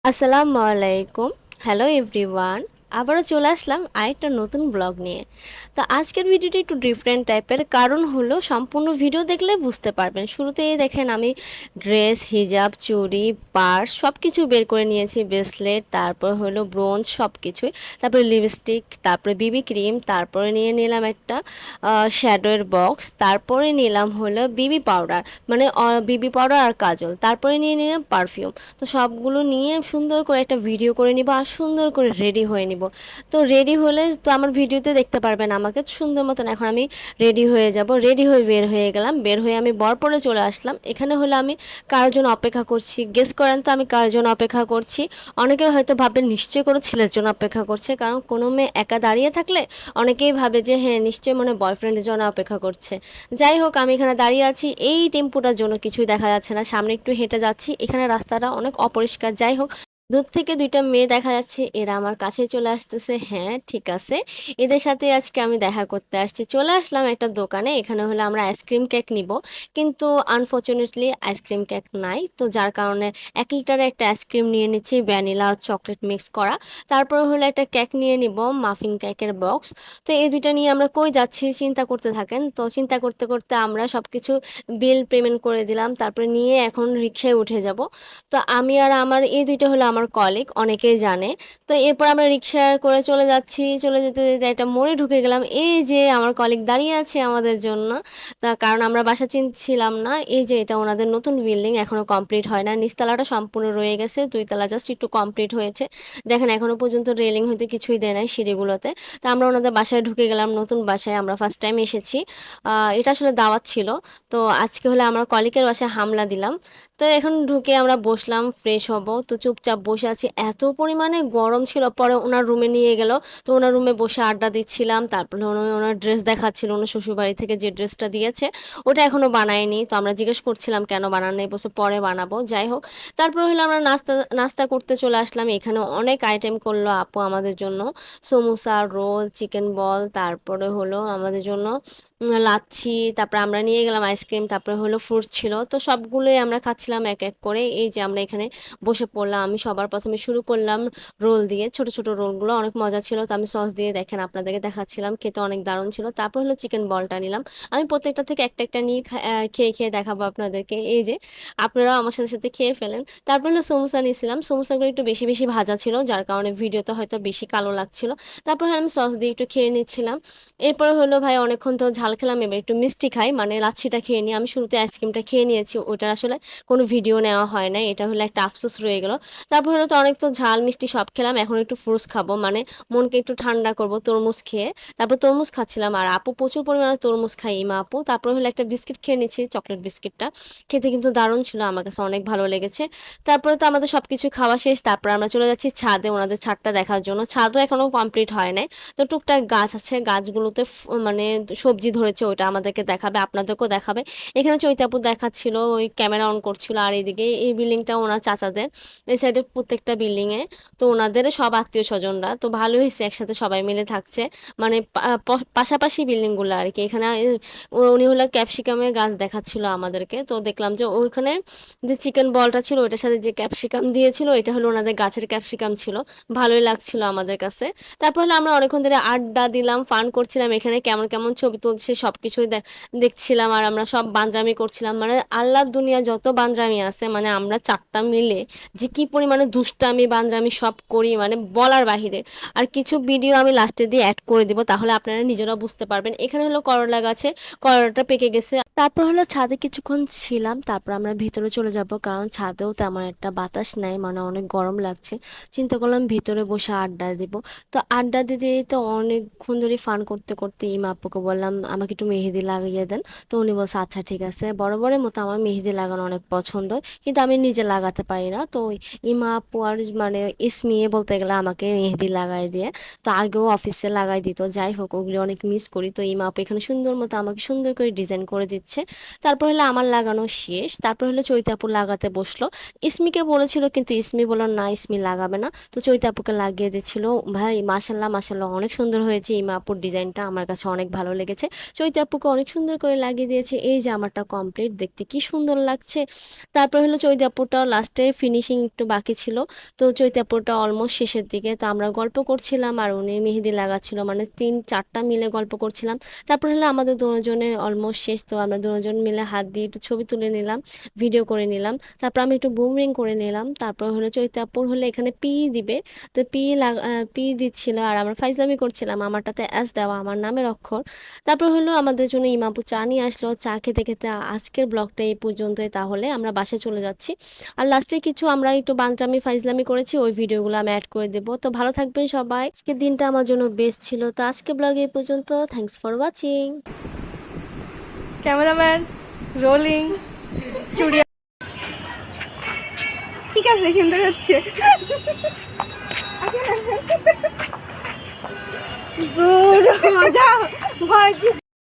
আসসালামু আলাইকুম। Hello everyone. আবারও চলে আসলাম আরেকটা নতুন ব্লগ নিয়ে। তো আজকের ভিডিওটি একটু ডিফারেন্ট টাইপের, কারণ হলো সম্পূর্ণ ভিডিও দেখলে বুঝতে পারবেন। শুরুতেই দেখেন আমি ড্রেস, হিজাব, চুড়ি, পার্স সব কিছু বের করে নিয়েছি, ব্রেসলেট, তারপর হলো ব্রোঞ্জ সব কিছুই, তারপরে লিপস্টিক, তারপরে বিবি ক্রিম, তারপরে নিয়ে নিলাম একটা শ্যাডোয়ের বক্স, তারপরে নিলাম হলো বিবি পাউডার, মানে বিবি পাউডার আর কাজল, তারপরে নিয়ে নিলাম পারফিউম। তো সবগুলো নিয়ে সুন্দর করে একটা ভিডিও করে নিব আর সুন্দর করে রেডি হয়ে নিব। তো রেডি হলে তো আমার ভিডিওতে দেখতে পারবেন আমাকে সুন্দর মতন। এখন আমি রেডি হয়ে যাব, রেডি হয়ে বের হয়ে গেলাম, বের হয়ে আমি বরপরে চলে আসলাম। এখানে হলো আমি কার জন্য অপেক্ষা করছি, গেস করেন তো আমি কার জন্য অপেক্ষা করছি? অনেকে হয়তো ভাববেন নিশ্চয়ই কোনো ছেলের জন্য অপেক্ষা করছে, কারণ কোনো মেয়ে একা দাঁড়িয়ে থাকলে অনেকেই ভাবে যে হ্যাঁ নিশ্চয়ই মনে বয়ফ্রেন্ডের জন্য অপেক্ষা করছে। যাই হোক, আমি এখানে দাঁড়িয়ে আছি এই টেম্পুটার জন্য, কিছুই দেখা যাচ্ছে না, সামনে একটু হেঁটে যাচ্ছি, এখানে রাস্তাটা অনেক অপরিষ্কার। যাই হোক, দূর থেকে দুইটা মেয়ে দেখা যাচ্ছে, এরা আমার কাছে চলে আসতেছে। হ্যাঁ ঠিক আছে, এদের সাথে আজকে আমি দেখা করতে আসছি। চলে আসলাম একটা দোকানে, এখানে হলো আমরা আইসক্রিম কেক নিব, কিন্তু আনফর্চুনেটলি আইসক্রিম কেক নাই, তো যার কারণে 1 লিটারে একটা আইসক্রিম নিয়ে নিচ্ছি, ভ্যানিলা চকলেট মিক্স করা। তারপরে হলো একটা কেক নিয়ে নিব, মাফিন কেকের বক্স। তো এই দুইটা নিয়ে আমরা কই যাচ্ছি চিন্তা করতে থাকেন। তো চিন্তা করতে করতে আমরা সব কিছু বিল পেমেন্ট করে দিলাম, তারপরে নিয়ে এখন রিক্সায় উঠে যাব। তো আমি আর আমার এই দুইটা হলো আমার কলিগ, অনেকেই জানে। তো এরপর আমরা রিক্সা করে চলে যাচ্ছি, চলে যেতে যেতে একটা মোড়ে ঢুকে গেলাম। এই যে আমার কলিগ দাঁড়িয়ে আছে আমাদের জন্য, তা কারণ আমরা বাসা চিনছিলাম না। এই যে এটা ওনাদের নতুন বিল্ডিং, এখনো কমপ্লিট হয় না, নিচতলাটা সম্পূর্ণ রয়ে গেছে, 2 তলা জাস্ট একটু কমপ্লিট হয়েছে। দেখেন এখনো পর্যন্ত রেলিং হইতে কিছুই দেয় নাই সিঁড়িগুলোতে। তো আমরা ওনাদের বাসায় ঢুকে গেলাম, নতুন বাসায় আমরা ফার্স্ট টাইম এসেছি। এটা আসলে দাওয়াত ছিল। তো আজকে হলে আমরা কলিকের বাসায় হামলা দিলাম। তো এখন ঢুকে আমরা বসলাম, ফ্রেশ হব, তো চুপচাপ বসে আছি, এত পরিমাণে গরম ছিল। পরে ওনার রুমে নিয়ে গেল, তো ওনার রুমে বসে আড্ডা দিচ্ছিলাম। তারপরে ওনার ড্রেস দেখাচ্ছিল, ওনার শ্বশুরবাড়ি থেকে যে ড্রেসটা দিয়েছে ওটা এখনো বানায়নি। তো আমরা জিজ্ঞেস করছিলাম কেন বানানো নেই, বসে পরে বানাবো। যাই হোক, তারপরে হলো আমরা নাস্তা নাস্তা করতে চলে আসলাম। এখানে অনেক আইটেম করলো আপু আমাদের জন্য, সমোসা, রোল, চিকেন বল, তারপরে হলো আমাদের জন্য লাচ্ছি, তারপরে আমরা নিয়ে গেলাম আইসক্রিম, তারপরে হলো ফ্রুট ছিল। তো সবগুলোই আমরা খাচ্ছিলাম এক এক করে। এই যে আমরা এখানে বসে পড়লাম, আমি সবার প্রথমে শুরু করলাম রোল দিয়ে, ছোট ছোট রোলগুলো অনেক মজা ছিল। তো আমি সস দিয়ে দেখেন আপনাদেরকে দেখাচ্ছিলাম, খেতে অনেক দারুণ ছিল। তারপর হলো চিকেন বলটা নিলাম, আমি প্রত্যেকটা থেকে একটা একটা নিয়ে খেয়ে খেয়ে দেখাবো আপনাদেরকে। এই যে আপনারাও আমার সাথে সাথে খেয়ে ফেলেন। তারপর হলো সমোসা নিয়েছিলাম, সমোসাগুলো একটু বেশি বেশি ভাজা ছিল, যার কারণে ভিডিওতে হয়তো বেশি কালো লাগছিল। তারপর আমি সস দিয়ে একটু খেয়ে নিচ্ছিলাম। এরপরে হলো ভাই অনেকক্ষণ তো ঝাল খেলাম, এবার একটু মিষ্টি খাই, মানে লাচ্ছিটা খেয়ে নিই। আমি শুরুতে আইসক্রিমটা খেয়ে নিয়েছি, ওটার আসলে কোনো ভিডিও নেওয়া হয় না, এটা হলো একটা আফসোস রয়ে গেল। তারপর হলো তো অনেক তো ঝাল মিষ্টি সব খেলাম, এখন একটু ফ্রুটস খাবো, মানে মনকে একটু ঠান্ডা করব তরমুজ খেয়ে। তারপর তরমুজ খাচ্ছিলাম, আর আপু প্রচুর পরিমাণে তরমুজ খাই, ইমা আপু। তারপর হলো একটা বিস্কিট খেয়ে নিচ্ছি, চকলেট বিস্কিটটা খেতে কিন্তু দারুণ ছিল, আমার কাছে অনেক ভালো লেগেছে। তারপরে তো আমাদের সব কিছু খাওয়া শেষ, তারপর আমরা চলে যাচ্ছি ছাদে ওনাদের ছাদটা দেখার জন্য। ছাদও এখনো কমপ্লিট হয় নাই, তো টুকটাক গাছ আছে, গাছগুলোতে মানে সবজি ধরেছে, ওটা আমাদেরকে দেখাবে, আপনাদেরকেও দেখাবে। এখানে চৈতাপুর দেখাচ্ছিল, ওই ক্যামেরা অন করছিল। আর এইদিকে এই বিল্ডিংটা ওনার চাচাদের, এই সাইডে প্রত্যেকটা বিল্ডিংয়ে তো ওনাদের সব আত্মীয় স্বজনরা। তো ভালো হয়েছে একসাথে সবাই মিলে থাকছে, মানে পাশাপাশি বিল্ডিংগুলো আর কি। এখানে উনি হলো ক্যাপসিকামের গাছ দেখাচ্ছিল আমাদেরকে, তো দেখলাম যে ওইখানে যে চিকেন বলটা ছিল ওইটার সাথে যে ক্যাপসিকাম দিয়েছিল, এটা হলো ওনাদের গাছের ক্যাপসিকাম ছিল, ভালোই লাগছিল আমাদের কাছে। তারপর হলো আমরা অনেকক্ষণ ধরে আড্ডা দিলাম, ফান করছিলাম, এখানে কেমন কেমন ছবি তুলছে সব কিছুই দেখছিলাম, আর আমরা সব বান্দরামি করছিলাম, মানে আল্লাহর দুনিয়া যত বান্দরামি আছে, মানে আমরা চারটা মিলে যে কি পরিমাণে দুষ্টামি বান্দরামি সব করি, মানে বলার বাহিরে। আর কিছু ভিডিও আমি লাস্টে দিয়ে অ্যাড করে দিব, তাহলে আপনারা নিজেরাও বুঝতে পারবেন। এখানে হলো করলা গাছে করলাটা পেকে গেছে। তারপর হলো ছাদে কিছুক্ষণ ছিলাম, তারপর আমরা ভিতরে চলে যাব, কারণ ছাদেও তেমন একটা বাতাস নাই, মানে অনেক গরম লাগছে। চিন্তা করলাম ভিতরে বসে আড্ডা দিব। তো আড্ডা দিতে দিতে অনেকক্ষণ ধরে ফান করতে করতে ইমা আপুকে বললাম আমাকে একটু মেহেদি লাগিয়ে দেন। তো উনি বলছে আচ্ছা ঠিক আছে। বরাবরের মতো আমার মেহেদি লাগানো অনেক পছন্দ, কিন্তু আমি নিজে লাগাতে পারি না। তো ইমা আপু আর মানে ইসমিয়ে বলতে গেলে আমাকে মেহেদি লাগাই দিয়ে, তো আগেও অফিসে লাগাই দিত। যাই হোক, ওগুলি অনেক মিস করি। তো ইমা আপু এখানে সুন্দর মতো আমাকে সুন্দর করে ডিজাইন করে দিচ্ছে। তারপর হলো আমার লাগানো শেষ, তারপর হলো চৈতাপুর লাগাতে বসলো। ইসমিকে বলেছিল, কিন্তু ইসমি বলল না ইসমি লাগাবে না, তো চৈতাপুকে লাগিয়ে দিচ্ছিল। ভাই মাশাল্লাহ মাশাল্লাহ অনেক সুন্দর হয়েছে, ইমা আপুর ডিজাইনটা আমার কাছে অনেক ভালো লেগেছে। চৈতাপুকে অনেক সুন্দর করে লাগিয়ে দিয়েছে। এই যে আমারটা কমপ্লিট, দেখতে কি সুন্দর লাগছে। তারপর হলো চৈতি আপুটাও লাস্টে ফিনিশিং একটু বাকি ছিল। তো চৈতি আপুটা অলমোস্ট শেষের দিকে, তো আমরা গল্প করছিলাম আর উনি মেহেদি লাগাচ্ছিল, মানে 3-4টা মিলে গল্প করছিলাম। তারপর হলো আমাদের দুজনের অলমোস্ট শেষ, তো আমরা দুজন মিলে হাত দিয়ে একটু ছবি তুলে নিলাম, ভিডিও করে নিলাম। তারপর আমি একটু বুমরিং করে নিলাম। তারপর হলো চৈতি আপুর হলো এখানে পি দিবে, তো পি দিচ্ছিল আর আমরা ফাইজলামি করছিলাম, আমারটাতে এস দেওয়া আমার নামের অক্ষর। তারপর হলো আমাদের জন্য ইমাপু চা নিয়ে আসলো, চা খেতে খেতে আজকের ব্লগটা এই পর্যন্তই, তাহলে আমরা বাসায় চলে যাচ্ছি। আর লাস্টে কিছু আমরা একটু বানচামি ফাইজলামি করেছি, ওই ভিডিওগুলো আমি অ্যাড করে দেবো। তো ভালো থাকবেন সবাই, আজকের দিনটা আমার জন্য বেস্ট ছিল। তো আজকে ব্লগ এই পর্যন্ত, thanks for watching. Cameraman rolling চুড়িয়া ঠিক আছে সুন্দর হচ্ছে দূর যা ভয়